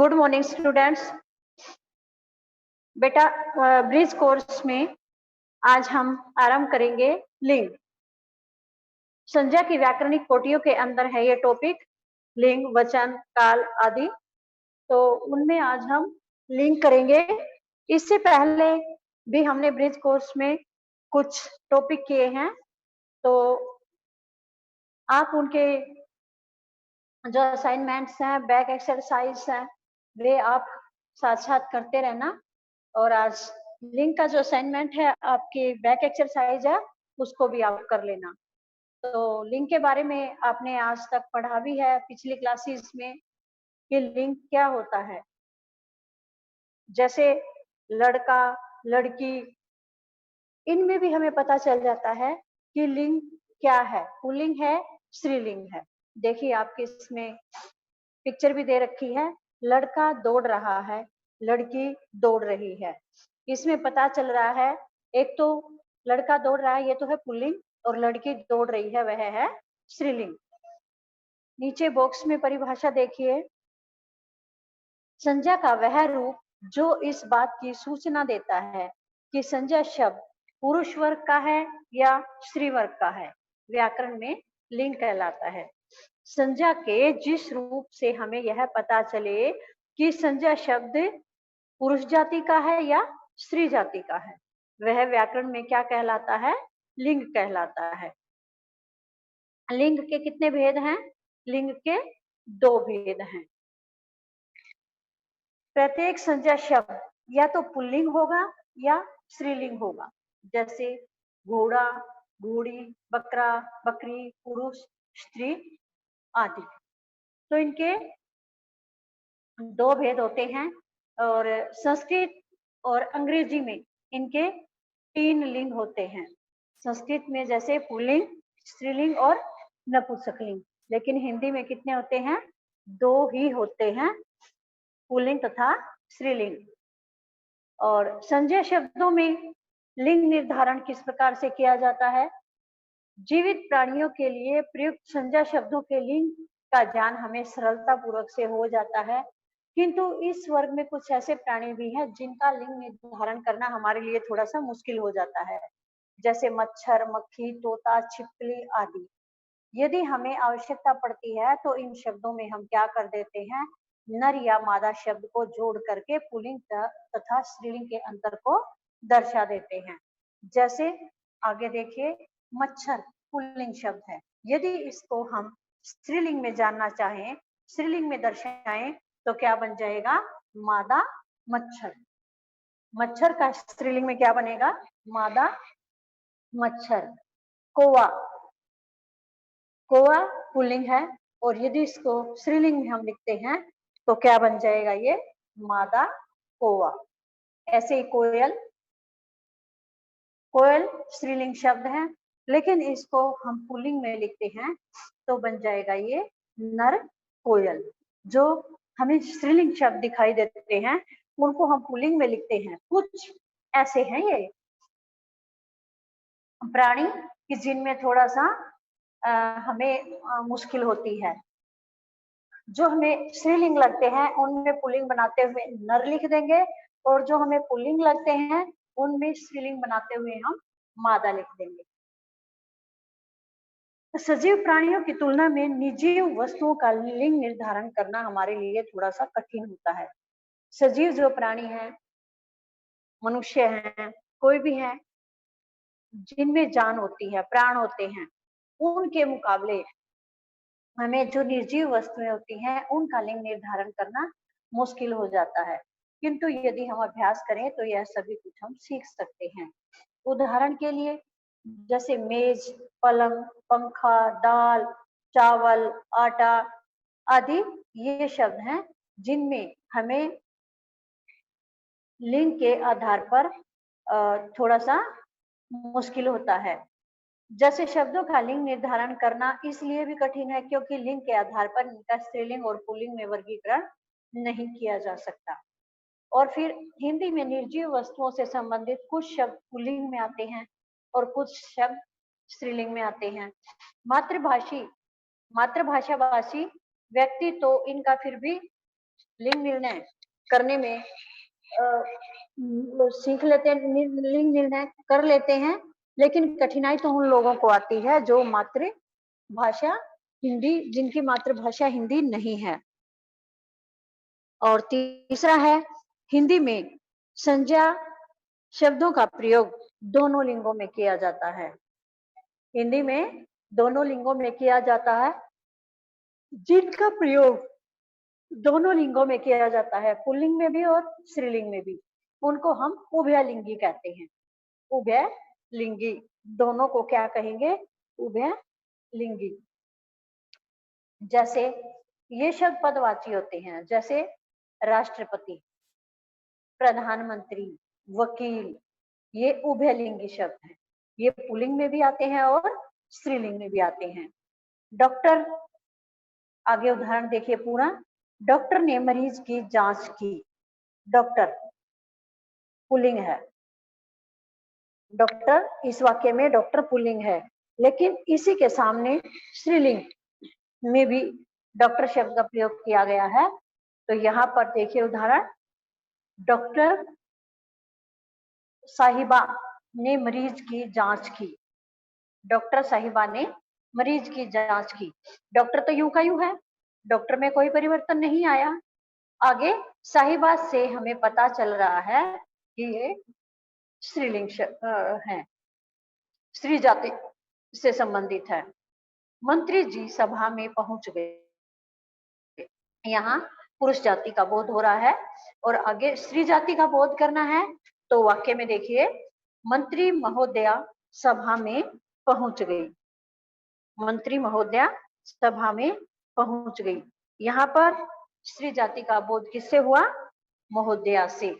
Good morning students. बेटा, bridge course में आज हम आरंभ करेंगे लिंग। संज्ञा की व्याकरणिक कोटियों के अंदर है ये टॉपिक, लिंग, वचन, काल आदि। तो उनमें आज हम लिंग करेंगे। इससे पहले भी हमने ब्रिज कोर्स में कुछ टॉपिक किए हैं, तो आप उनके जो असाइनमेंट्स हैं, बैक एक्सरसाइज हैं, वे आप साथ साथ करते रहना। और आज लिंक का जो असाइनमेंट है, आपकी बैक एक्सरसाइज है, उसको भी आप कर लेना। तो लिंक के बारे में आपने आज तक पढ़ा भी है पिछली क्लासेस में कि लिंग क्या होता है। जैसे लड़का, लड़की, इनमें भी हमें पता चल जाता है कि लिंग क्या है, पुल्लिंग है, स्त्रीलिंग है। देखिए आपके इसमें पिक्चर भी दे रखी है, लड़का दौड़ रहा है, लड़की दौड़ रही है। इसमें पता चल रहा है, एक तो लड़का दौड़ रहा है, ये तो है पुल्लिंग, और लड़की दौड़ रही है, वह है स्त्रीलिंग। नीचे बॉक्स में परिभाषा देखिए, संज्ञा का वह रूप जो इस बात की सूचना देता है कि संज्ञा शब्द पुरुष वर्ग का है या स्त्री वर्ग का है, व्याकरण में लिंग कहलाता है। संज्ञा के जिस रूप से हमें यह पता चले कि संज्ञा शब्द पुरुष जाति का है या स्त्री जाति का है, वह व्याकरण में क्या कहलाता है? लिंग कहलाता है। लिंग के कितने भेद हैं? लिंग के 2 भेद हैं। प्रत्येक संज्ञा शब्द या तो पुल्लिंग होगा या स्त्रीलिंग होगा, जैसे घोड़ा, घोड़ी, बकरा, बकरी, पुरुष, स्त्री आदि। तो इनके 2 भेद होते हैं, और संस्कृत और अंग्रेजी में इनके 3 लिंग होते हैं। संस्कृत में जैसे पुल्लिंग, स्त्रीलिंग और नपुंसकलिंग, लेकिन हिंदी में कितने होते हैं? 2 ही होते हैं, पुल्लिंग तथा स्त्रीलिंग। और संज्ञा शब्दों में लिंग निर्धारण किस प्रकार से किया जाता है? जीवित प्राणियों के लिए प्रयुक्त संज्ञा शब्दों के लिंग का ज्ञान हमें सरलता पूर्वक से हो जाता है, किंतु इस वर्ग में कुछ ऐसे प्राणी भी हैं जिनका लिंग निर्धारण करना हमारे लिए थोड़ा सा मुश्किल हो जाता है, जैसे मच्छर, मक्खी, तोता, छिपकली आदि। यदि हमें आवश्यकता पड़ती है तो इन शब्दों में हम क्या कर देते हैं? नर या मादा शब्द को जोड़ करके पुल्लिंग तथा स्त्रीलिंग के अंतर को दर्शा देते हैं। जैसे आगे देखिए, मच्छर पुल्लिंग शब्द है, यदि इसको हम स्त्रीलिंग में जानना चाहें, स्त्रीलिंग में दर्शाएं, तो क्या बन जाएगा? मादा मच्छर। मच्छर का स्त्रीलिंग में क्या बनेगा? मादा मच्छर। कौवा, कौवा पुल्लिंग है, और यदि इसको स्त्रीलिंग में हम लिखते हैं तो क्या बन जाएगा? ये मादा कौवा। ऐसे ही कोयल, कोयल स्त्रीलिंग शब्द है, लेकिन इसको हम पुल्लिंग में लिखते हैं तो बन जाएगा ये नर कोयल। जो हमें स्त्रीलिंग शब्द दिखाई देते हैं उनको हम पुल्लिंग में लिखते हैं। कुछ ऐसे हैं ये प्राणी कि जिनमें थोड़ा सा हमें मुश्किल होती है। जो हमें स्त्रीलिंग लगते हैं उनमें पुल्लिंग बनाते हुए नर लिख देंगे, और जो हमें पुल्लिंग लगते हैं उनमें स्त्रीलिंग बनाते हुए हम मादा लिख देंगे। तो सजीव प्राणियों की तुलना में निर्जीव वस्तुओं का लिंग निर्धारण करना हमारे लिए थोड़ा सा कठिन होता है। सजीव जो प्राणी हैं, मनुष्य हैं, कोई भी है जिनमें जान होती है, प्राण होते हैं, उनके मुकाबले हमें जो निर्जीव वस्तुएं होती हैं उनका लिंग निर्धारण करना मुश्किल हो जाता है, किंतु यदि हम अभ्यास करें तो यह सभी कुछ हम सीख सकते हैं। उदाहरण के लिए जैसे मेज, पलंग, पंखा, दाल, चावल, आटा आदि ये शब्द हैं जिनमें हमें लिंग के आधार पर थोड़ा सा मुश्किल होता है। जैसे शब्दों का लिंग निर्धारण करना इसलिए भी कठिन है क्योंकि लिंग के आधार पर इनका स्त्रीलिंग और पुल्लिंग में वर्गीकरण नहीं किया जा सकता। और फिर हिंदी में निर्जीव वस्तुओं से संबंधित कुछ शब्द पुल्लिंग में आते हैं और कुछ शब्द स्त्रीलिंग में आते हैं। मातृभाषा भाषी व्यक्ति तो इनका फिर भी लिंग निर्णय करने में सीख लेते हैं, लिंग निर्णय कर लेते हैं, लेकिन कठिनाई तो उन लोगों को आती है जो मातृभाषा हिंदी, जिनकी मातृभाषा हिंदी नहीं है। और तीसरा है, हिंदी में संज्ञा शब्दों का प्रयोग दोनों लिंगों में किया जाता है। हिंदी में दोनों लिंगों में किया जाता है, जिनका प्रयोग दोनों लिंगों में किया जाता है, पुल्लिंग में भी और स्त्रीलिंग में भी, उनको हम उभयलिंगी कहते हैं। उभयलिंगी, दोनों को क्या कहेंगे? उभयलिंगी। जैसे ये शब्द पदवाची होते हैं, जैसे राष्ट्रपति, प्रधानमंत्री, वकील, ये उभयलिंगी शब्द हैं। ये पुल्लिंग में भी आते हैं और स्त्रीलिंग में भी आते हैं। डॉक्टर, आगे उदाहरण देखिए पूरा। डॉक्टर ने मरीज की जांच की, डॉक्टर पुल्लिंग है। डॉक्टर, इस वाक्य में डॉक्टर पुल्लिंग है, लेकिन इसी के सामने स्त्रीलिंग में भी डॉक्टर शब्द का प्रयोग किया गया है। तो यहाँ पर देखिए उदाहरण, डॉक्टर साहिबा ने मरीज की जांच की। डॉक्टर साहिबा ने मरीज की जांच की। डॉक्टर तो यूं का यूं है, डॉक्टर में कोई परिवर्तन नहीं आया। आगे साहिबा से हमें पता चल रहा है कि ये स्त्रीलिंग है, स्त्री जाति से संबंधित है। मंत्री जी सभा में पहुंच गए, यहाँ पुरुष जाति का बोध हो रहा है और आगे स्त्री जाति का बोध करना है। तो वाक्य में देखिए, मंत्री महोदया सभा में पहुंच गई। मंत्री महोदया सभा में पहुंच गई। यहाँ पर स्त्री जाति का बोध किससे हुआ? महोदया से।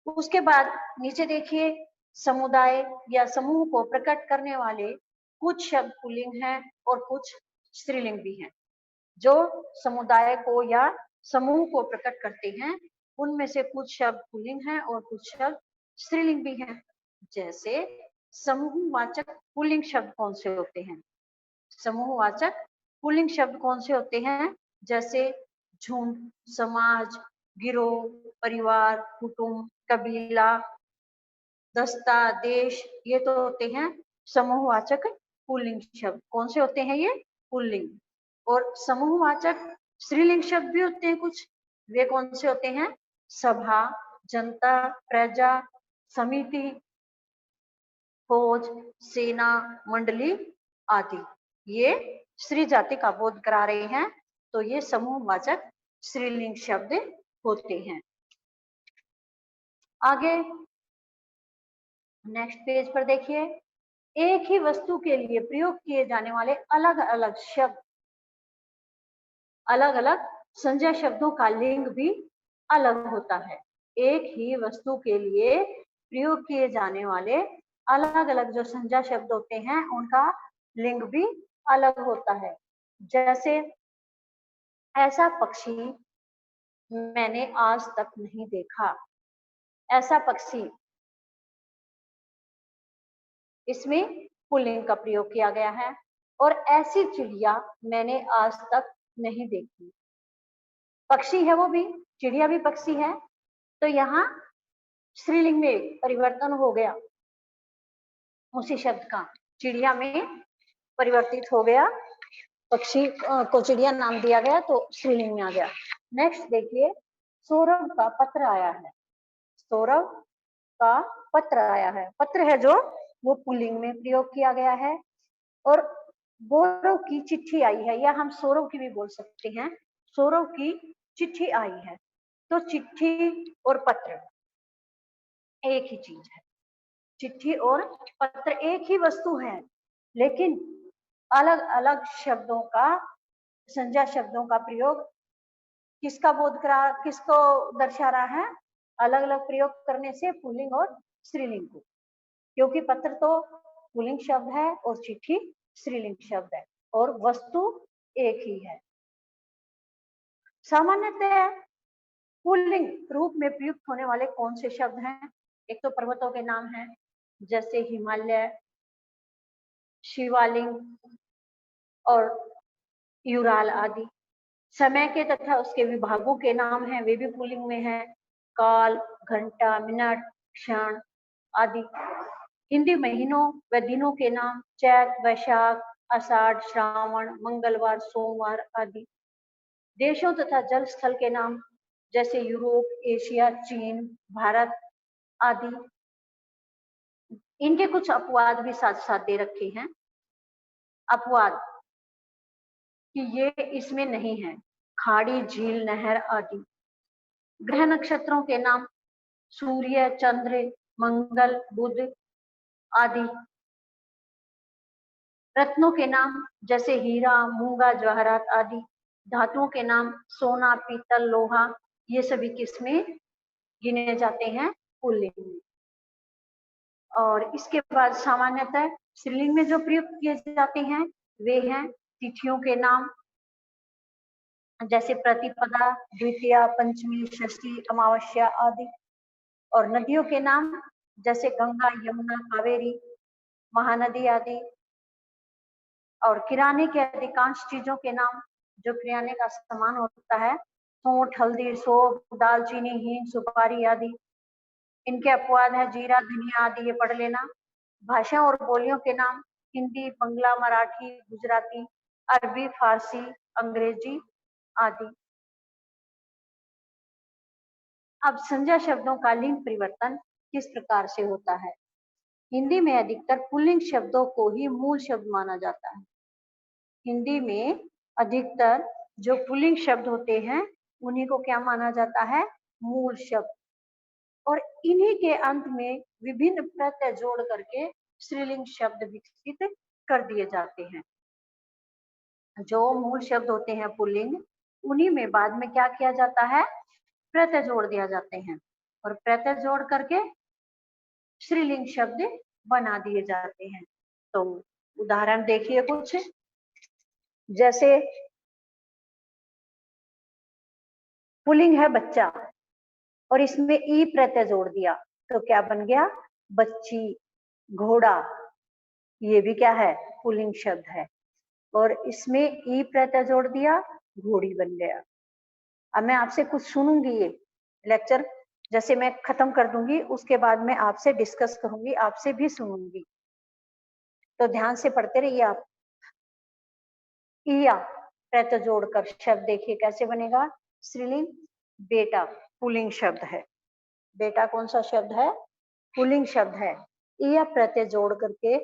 उसके बाद नीचे देखिए, समुदाय या समूह को प्रकट करने वाले कुछ शब्द पुल्लिंग हैं और कुछ स्त्रीलिंग भी हैं। जो समुदाय को या समूह को प्रकट करते हैं, उनमें से कुछ शब्द पुल्लिंग हैं और कुछ शब्द स्त्रीलिंग भी हैं। जैसे समूहवाचक पुल्लिंग शब्द कौन से होते हैं? समूहवाचक पुल्लिंग शब्द कौन से होते हैं? जैसे झुंड, समाज, गिरोह, परिवार, कुटुंब, कबीला, दस्ता, देश, ये तो होते हैं समूहवाचक पुल्लिंग शब्द। कौन से होते हैं ये? पुल्लिंग। और समूहवाचक स्त्रीलिंग शब्द भी होते हैं कुछ, वे कौन से होते हैं? सभा, जनता, प्रजा, समिति, फौज, सेना, मंडली आदि। ये स्त्री जाति का बोध करा रहे हैं, तो ये समूहवाचक स्त्रीलिंग शब्द होते हैं। आगे नेक्स्ट पेज पर देखिए, एक ही वस्तु के लिए प्रयोग किए जाने वाले अलग अलग शब्द, अलग अलग संज्ञा शब्दों का लिंग भी अलग होता है। एक ही वस्तु के लिए प्रयोग किए जाने वाले अलग अलग जो संज्ञा शब्द होते हैं, उनका लिंग भी अलग होता है। जैसे ऐसा पक्षी मैंने आज तक नहीं देखा। ऐसा पक्षी, इसमें पुल्लिंग का प्रयोग किया गया है। और ऐसी चिड़िया मैंने आज तक नहीं देखी। पक्षी है वो भी, चिड़िया भी पक्षी है, तो यहाँ स्त्रीलिंग में परिवर्तन हो गया, उसी शब्द का चिड़िया में परिवर्तित हो गया, पक्षी को चिड़िया नाम दिया गया तो स्त्रीलिंग में आ गया। नेक्स्ट देखिए, सौरभ का पत्र आया है। सौरभ का पत्र आया है, पत्र है जो वो पुल्लिंग में प्रयोग किया गया है। और गौरव की चिट्ठी आई है, या हम सौरभ की भी बोल सकते हैं, सौरभ की चिट्ठी आई है। तो चिट्ठी और पत्र एक ही चीज है। चिट्ठी और पत्र एक ही वस्तु है, लेकिन अलग अलग शब्दों का, संज्ञा शब्दों का प्रयोग किसका बोध करा, किसको दर्शा रहा है? अलग अलग प्रयोग करने से पुल्लिंग और स्त्रीलिंग को, क्योंकि पत्र तो पुल्लिंग शब्द है और चिट्ठी स्त्रीलिंग शब्द है और वस्तु एक ही है। सामान्यतः पुल्लिंग रूप में प्रयुक्त होने वाले कौन से शब्द हैं? एक तो पर्वतों के नाम हैं, जैसे हिमालय, शिवालिंग और यूराल आदि। समय के तथा उसके विभागों के नाम हैं, वे भी पुल्लिंग में हैं। काल, घंटा, मिनट, क्षण आदि। हिंदी महीनों व दिनों के नाम चैत, वैशाख, आषाढ़, श्रावण, मंगलवार, सोमवार आदि। देशों तथा जल स्थल के नाम जैसे यूरोप, एशिया, चीन, भारत आदि। इनके कुछ अपवाद भी साथ साथ दे रखे हैं। अपवाद कि ये इसमें नहीं है, खाड़ी, झील, नहर आदि। ग्रह नक्षत्रों के नाम सूर्य, चंद्र, मंगल, बुध आदि। रत्नों के नाम जैसे हीरा, मूंगा, जवाहरात आदि। धातुओं के नाम सोना, पीतल, लोहा, ये सभी किसमें गिने जाते हैं? पुल्लिंग में। और इसके बाद सामान्यतः स्त्रीलिंग में जो प्रयुक्त किए जाते हैं वे हैं तिथियों के नाम जैसे प्रतिपदा, द्वितीया, पंचमी, षष्ठी, अमावस्या आदि। और नदियों के नाम जैसे गंगा, यमुना, कावेरी, महानदी आदि। और किराने के अधिकांश चीजों के नाम जो किराने का सामान होता है, सौंठ, हल्दी, सौंफ, दालचीनी, हींग, सुपारी आदि। इनके अपवाद है जीरा, धनिया आदि, ये पढ़ लेना। भाषा और बोलियों के नाम हिंदी, बंगला, मराठी, गुजराती, अरबी, फारसी, अंग्रेजी आदि। अब संज्ञा शब्दों का लिंग परिवर्तन किस प्रकार से होता है? हिंदी में अधिकतर पुल्लिंग शब्दों को ही मूल शब्द माना जाता है। हिंदी में अधिकतर जो पुल्लिंग शब्द होते हैं उन्हीं को क्या माना जाता है? मूल शब्द। और इन्हीं के अंत में विभिन्न प्रत्यय जोड़ करके स्त्रीलिंग शब्द विकसित कर दिए जाते हैं। जो मूल शब्द होते हैं पुल्लिंग, उन्हीं में बाद में क्या किया जाता है? प्रत्यय जोड़ दिया जाते हैं और प्रत्यय जोड़ करके स्त्रीलिंग शब्द बना दिए जाते हैं। तो उदाहरण देखिए कुछ, जैसे पुल्लिंग है बच्चा और इसमें ई प्रत्यय जोड़ दिया तो क्या बन गया? बच्ची, घोड़ा, ये भी क्या है? पुल्लिंग शब्द है। और इसमें ई प्रत्यय जोड़ दिया, घोड़ी बन गया। अब मैं आपसे कुछ सुनूंगी, ये लेक्चर जैसे मैं खत्म कर दूंगी उसके बाद मैं आपसे डिस्कस करूंगी, आपसे भी सुनूंगी, तो ध्यान से पढ़ते रहिए आप। इया प्रत्यय जोड़कर शब्द देखिए कैसे बनेगा? स्त्रीलिंग बेटा, पुल्लिंग शब्द है। बेटा कौन सा शब्द है? पुल्लिंग शब्द है। इया प्रत्यय जोड़ करके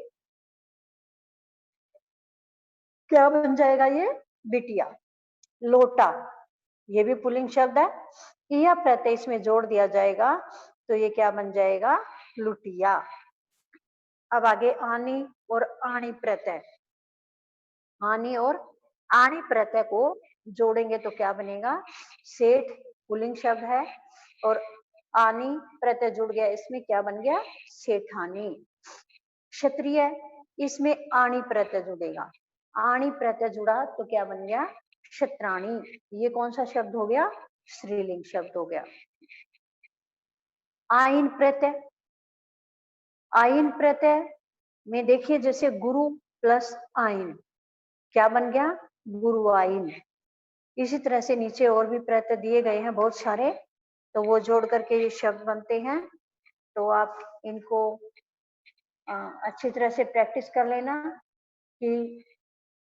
क्या बन जाएगा? ये बिटिया। लोटा, ये भी पुल्लिंग शब्द है। इया प्रत्यय इसमें जोड़ दिया जाएगा तो ये क्या बन जाएगा? लुटिया। अब आगे आनी और आणी प्रत्यय, आनी और आणी प्रत्यय को जोड़ेंगे तो क्या बनेगा? सेठ, पुल्लिंग शब्द है और आनी प्रत्यय जुड़ गया, इसमें क्या बन गया? सेठानी। क्षत्रिय, इसमें आणी प्रत्यय जुड़ेगा, आणी प्रत्यय जुड़ा तो क्या बन गया? क्षत्राणी। ये कौन सा शब्द हो गया? स्त्रीलिंग शब्द हो गया। आइन प्रत्यय, आइन प्रत्यय में देखिए जैसे गुरु प्लस आइन, क्या बन गया? गुरु आइन। इसी तरह से नीचे और भी प्रत्यय दिए गए हैं बहुत सारे, तो वो जोड़ करके ये शब्द बनते हैं। तो आप इनको अच्छी तरह से प्रैक्टिस कर लेना कि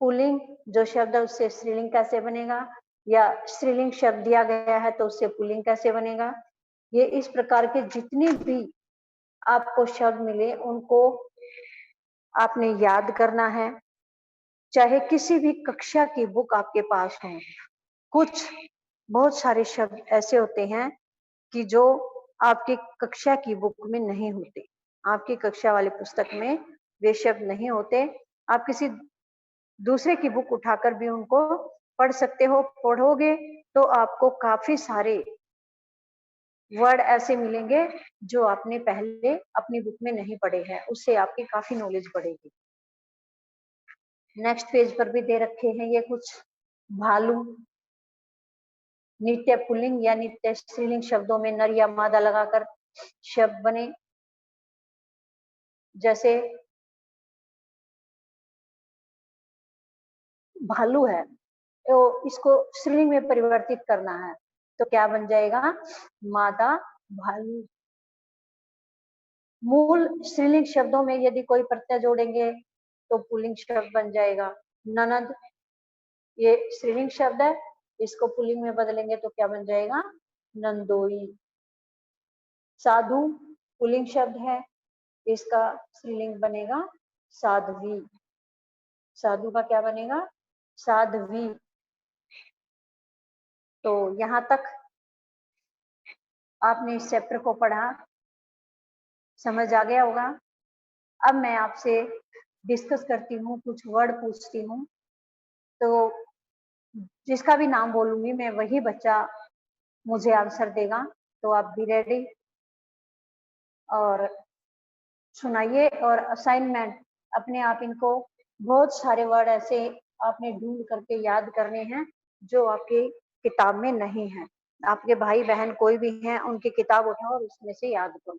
पुल्लिंग जो शब्द है उससे स्त्रीलिंग कैसे बनेगा, या स्त्रीलिंग शब्द दिया गया है तो उससे पुल्लिंग कैसे बनेगा। ये इस प्रकार के जितने भी आपको शब्द मिले उनको आपने याद करना है। चाहे किसी भी कक्षा की बुक आपके पास हो, कुछ बहुत सारे शब्द ऐसे होते हैं कि जो आपकी कक्षा की बुक में नहीं होते, आपकी कक्षा वाली पुस्तक में वे शब्द नहीं होते। आप किसी दूसरे की बुक उठाकर भी उनको पढ़ सकते हो। पढ़ोगे तो आपको काफी सारे वर्ड ऐसे मिलेंगे जो आपने पहले अपनी बुक में नहीं पढ़े हैं, उससे आपकी काफी नॉलेज बढ़ेगी। नेक्स्ट पेज पर भी दे रखे हैं ये कुछ। भालू, नित्य पुल्लिंग या नित्य स्त्रीलिंग शब्दों में नर या मादा लगाकर शब्द बने, जैसे भालू है इसको स्त्रीलिंग में परिवर्तित करना है, तो क्या बन जाएगा? माता भालू। मूल स्त्रीलिंग शब्दों में यदि कोई प्रत्यय जोड़ेंगे तो पुल्लिंग शब्द बन जाएगा। ननद, ये स्त्रीलिंग शब्द है, इसको पुल्लिंग में बदलेंगे तो क्या बन जाएगा? नंदोई। साधु पुल्लिंग शब्द है, इसका स्त्रीलिंग बनेगा साध्वी। साधु का क्या बनेगा? साध्वी। तो यहाँ तक आपने इस चैप्टर को पढ़ा, समझ आ गया होगा। अब मैं आपसे डिस्कस करती हूँ, कुछ वर्ड पूछती हूँ, तो जिसका भी नाम बोलूंगी मैं वही बच्चा मुझे आंसर देगा। तो आप भी रेडी और सुनाइए। और असाइनमेंट अपने आप इनको बहुत सारे वर्ड ऐसे आपने ढूंढ करके याद करने हैं जो आपकी किताब में नहीं है। आपके भाई बहन कोई भी हैं, उनकी किताब उठाओ और उसमें से याद करो।